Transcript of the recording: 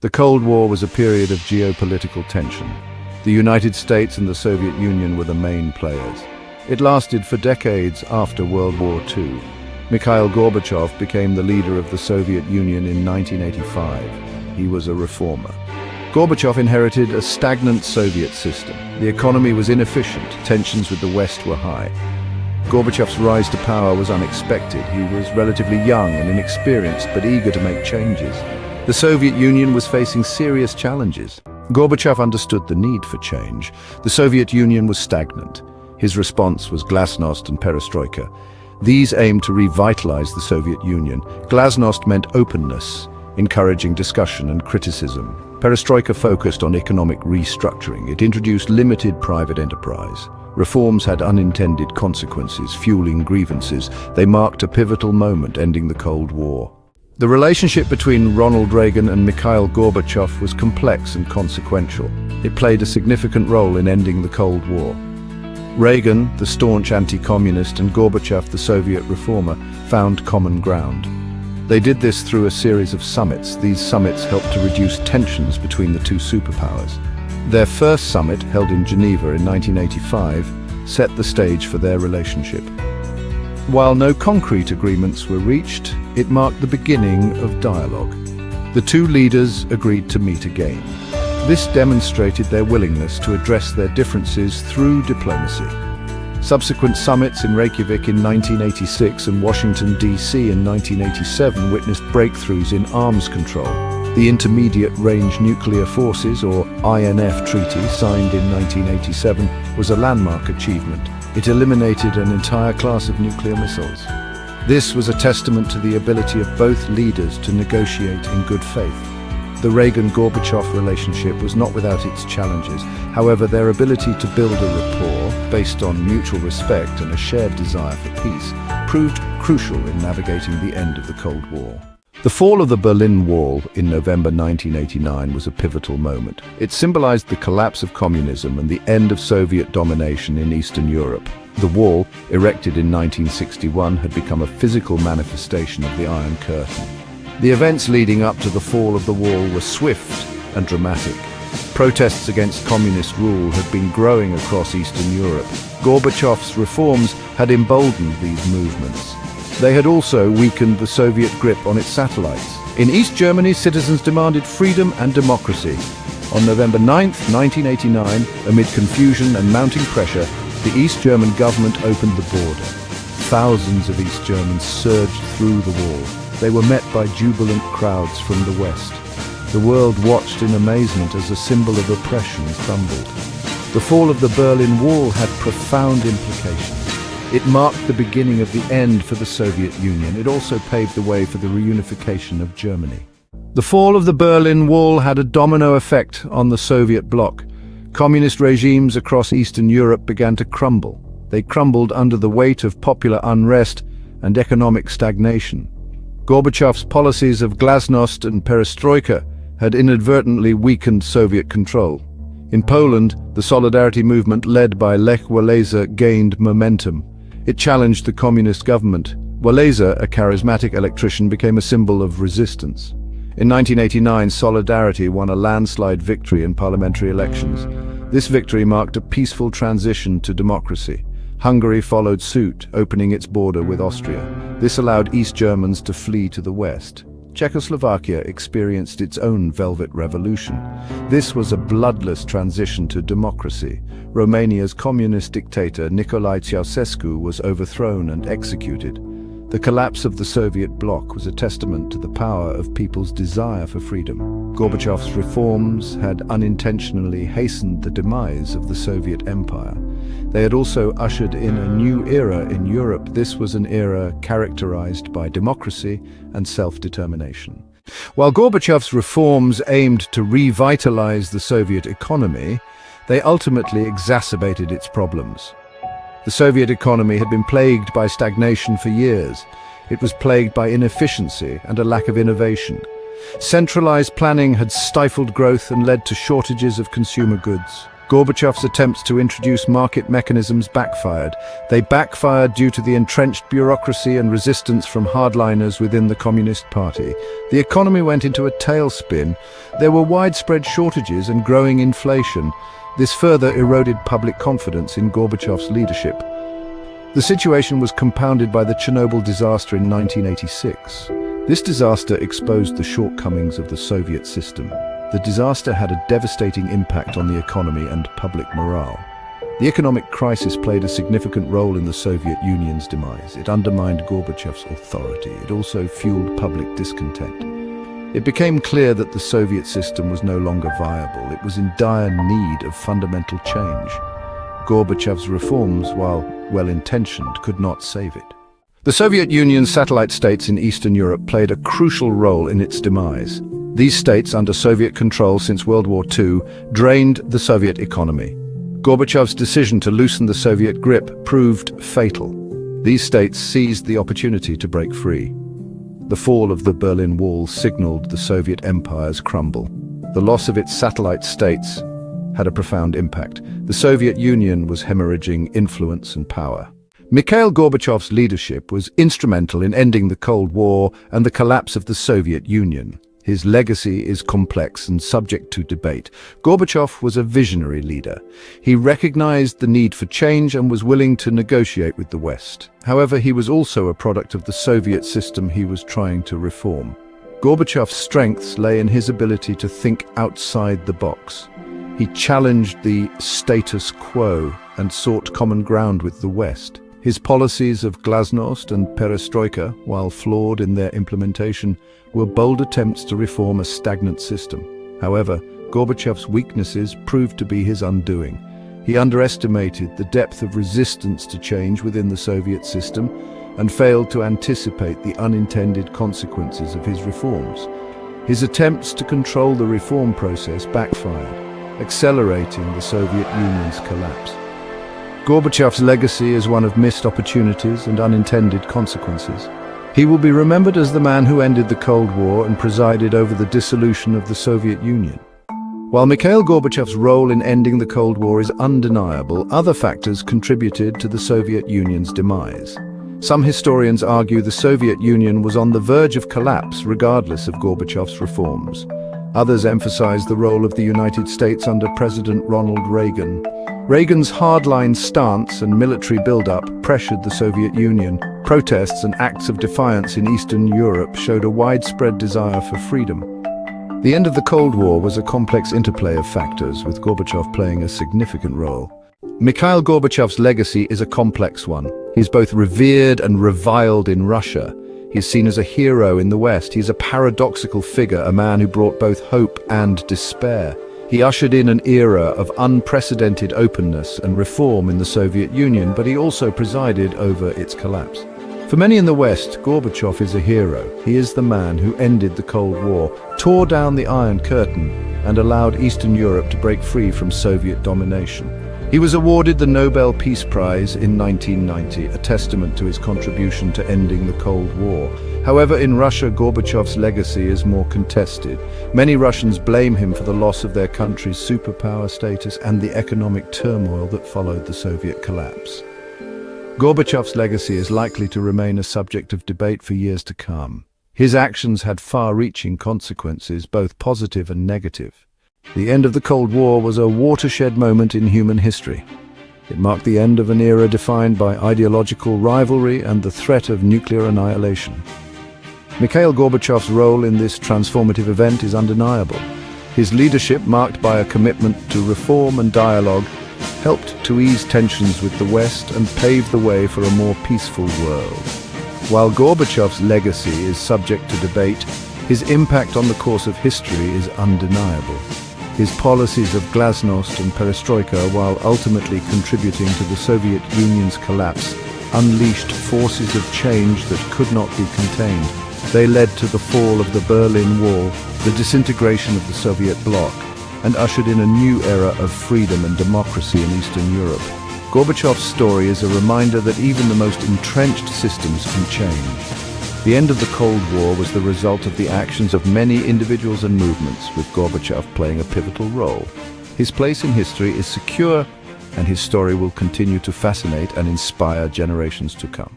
The Cold War was a period of geopolitical tension. The United States and the Soviet Union were the main players. It lasted for decades after World War II. Mikhail Gorbachev became the leader of the Soviet Union in 1985. He was a reformer. Gorbachev inherited a stagnant Soviet system. The economy was inefficient, tensions with the West were high. Gorbachev's rise to power was unexpected. He was relatively young and inexperienced, but eager to make changes. The Soviet Union was facing serious challenges. Gorbachev understood the need for change. The Soviet Union was stagnant. His response was Glasnost and Perestroika. These aimed to revitalize the Soviet Union. Glasnost meant openness, encouraging discussion and criticism. Perestroika focused on economic restructuring. It introduced limited private enterprise. Reforms had unintended consequences, fueling grievances. They marked a pivotal moment, ending the Cold War. The relationship between Ronald Reagan and Mikhail Gorbachev was complex and consequential. It played a significant role in ending the Cold War. Reagan, the staunch anti-communist, and Gorbachev, the Soviet reformer, found common ground. They did this through a series of summits. These summits helped to reduce tensions between the two superpowers. Their first summit, held in Geneva in 1985, set the stage for their relationship. While no concrete agreements were reached, it marked the beginning of dialogue. The two leaders agreed to meet again. This demonstrated their willingness to address their differences through diplomacy. Subsequent summits in Reykjavik in 1986 and Washington, D.C. in 1987 witnessed breakthroughs in arms control. The Intermediate Range Nuclear Forces, or INF Treaty, signed in 1987, was a landmark achievement. It eliminated an entire class of nuclear missiles. This was a testament to the ability of both leaders to negotiate in good faith. The Reagan-Gorbachev relationship was not without its challenges. However, their ability to build a rapport based on mutual respect and a shared desire for peace proved crucial in navigating the end of the Cold War. The fall of the Berlin Wall in November 1989 was a pivotal moment. It symbolized the collapse of communism and the end of Soviet domination in Eastern Europe. The wall, erected in 1961, had become a physical manifestation of the Iron Curtain. The events leading up to the fall of the wall were swift and dramatic. Protests against communist rule had been growing across Eastern Europe. Gorbachev's reforms had emboldened these movements. They had also weakened the Soviet grip on its satellites. In East Germany, citizens demanded freedom and democracy. On November 9, 1989, amid confusion and mounting pressure, the East German government opened the border. Thousands of East Germans surged through the wall. They were met by jubilant crowds from the West. The world watched in amazement as a symbol of oppression crumbled. The fall of the Berlin Wall had profound implications. It marked the beginning of the end for the Soviet Union. It also paved the way for the reunification of Germany. The fall of the Berlin Wall had a domino effect on the Soviet bloc. Communist regimes across Eastern Europe began to crumble. They crumbled under the weight of popular unrest and economic stagnation. Gorbachev's policies of Glasnost and Perestroika had inadvertently weakened Soviet control. In Poland, the Solidarity movement led by Lech Walesa gained momentum. It challenged the communist government. Walesa, a charismatic electrician, became a symbol of resistance. In 1989, Solidarity won a landslide victory in parliamentary elections. This victory marked a peaceful transition to democracy. Hungary followed suit, opening its border with Austria. This allowed East Germans to flee to the west. Czechoslovakia experienced its own Velvet Revolution. This was a bloodless transition to democracy. Romania's communist dictator Nicolae Ceausescu was overthrown and executed. The collapse of the Soviet bloc was a testament to the power of people's desire for freedom. Gorbachev's reforms had unintentionally hastened the demise of the Soviet Empire. They had also ushered in a new era in Europe. This was an era characterized by democracy and self-determination. While Gorbachev's reforms aimed to revitalize the Soviet economy, they ultimately exacerbated its problems. The Soviet economy had been plagued by stagnation for years. It was plagued by inefficiency and a lack of innovation. Centralized planning had stifled growth and led to shortages of consumer goods. Gorbachev's attempts to introduce market mechanisms backfired. They backfired due to the entrenched bureaucracy and resistance from hardliners within the Communist Party. The economy went into a tailspin. There were widespread shortages and growing inflation. This further eroded public confidence in Gorbachev's leadership. The situation was compounded by the Chernobyl disaster in 1986. This disaster exposed the shortcomings of the Soviet system. The disaster had a devastating impact on the economy and public morale. The economic crisis played a significant role in the Soviet Union's demise. It undermined Gorbachev's authority. It also fueled public discontent. It became clear that the Soviet system was no longer viable. It was in dire need of fundamental change. Gorbachev's reforms, while well-intentioned, could not save it. The Soviet Union's satellite states in Eastern Europe played a crucial role in its demise. These states, under Soviet control since World War II, drained the Soviet economy. Gorbachev's decision to loosen the Soviet grip proved fatal. These states seized the opportunity to break free. The fall of the Berlin Wall signaled the Soviet Empire's crumble. The loss of its satellite states had a profound impact. The Soviet Union was hemorrhaging influence and power. Mikhail Gorbachev's leadership was instrumental in ending the Cold War and the collapse of the Soviet Union. His legacy is complex and subject to debate. Gorbachev was a visionary leader. He recognized the need for change and was willing to negotiate with the West. However, he was also a product of the Soviet system he was trying to reform. Gorbachev's strengths lay in his ability to think outside the box. He challenged the status quo and sought common ground with the West. His policies of Glasnost and Perestroika, while flawed in their implementation, were bold attempts to reform a stagnant system. However, Gorbachev's weaknesses proved to be his undoing. He underestimated the depth of resistance to change within the Soviet system and failed to anticipate the unintended consequences of his reforms. His attempts to control the reform process backfired, accelerating the Soviet Union's collapse. Gorbachev's legacy is one of missed opportunities and unintended consequences. He will be remembered as the man who ended the Cold War and presided over the dissolution of the Soviet Union. While Mikhail Gorbachev's role in ending the Cold War is undeniable, other factors contributed to the Soviet Union's demise. Some historians argue the Soviet Union was on the verge of collapse regardless of Gorbachev's reforms. Others emphasize the role of the United States under President Ronald Reagan. Reagan's hardline stance and military buildup pressured the Soviet Union. Protests and acts of defiance in Eastern Europe showed a widespread desire for freedom. The end of the Cold War was a complex interplay of factors, with Gorbachev playing a significant role. Mikhail Gorbachev's legacy is a complex one. He's both revered and reviled in Russia. He's seen as a hero in the West. He's a paradoxical figure, a man who brought both hope and despair. He ushered in an era of unprecedented openness and reform in the Soviet Union, but he also presided over its collapse. For many in the West, Gorbachev is a hero. He is the man who ended the Cold War, tore down the Iron Curtain, and allowed Eastern Europe to break free from Soviet domination. He was awarded the Nobel Peace Prize in 1990, a testament to his contribution to ending the Cold War. However, in Russia, Gorbachev's legacy is more contested. Many Russians blame him for the loss of their country's superpower status and the economic turmoil that followed the Soviet collapse. Gorbachev's legacy is likely to remain a subject of debate for years to come. His actions had far-reaching consequences, both positive and negative. The end of the Cold War was a watershed moment in human history. It marked the end of an era defined by ideological rivalry and the threat of nuclear annihilation. Mikhail Gorbachev's role in this transformative event is undeniable. His leadership, marked by a commitment to reform and dialogue, helped to ease tensions with the West and pave the way for a more peaceful world. While Gorbachev's legacy is subject to debate, his impact on the course of history is undeniable. His policies of Glasnost and Perestroika, while ultimately contributing to the Soviet Union's collapse, unleashed forces of change that could not be contained. They led to the fall of the Berlin Wall, the disintegration of the Soviet Bloc, and ushered in a new era of freedom and democracy in Eastern Europe. Gorbachev's story is a reminder that even the most entrenched systems can change. The end of the Cold War was the result of the actions of many individuals and movements, with Gorbachev playing a pivotal role. His place in history is secure, and his story will continue to fascinate and inspire generations to come.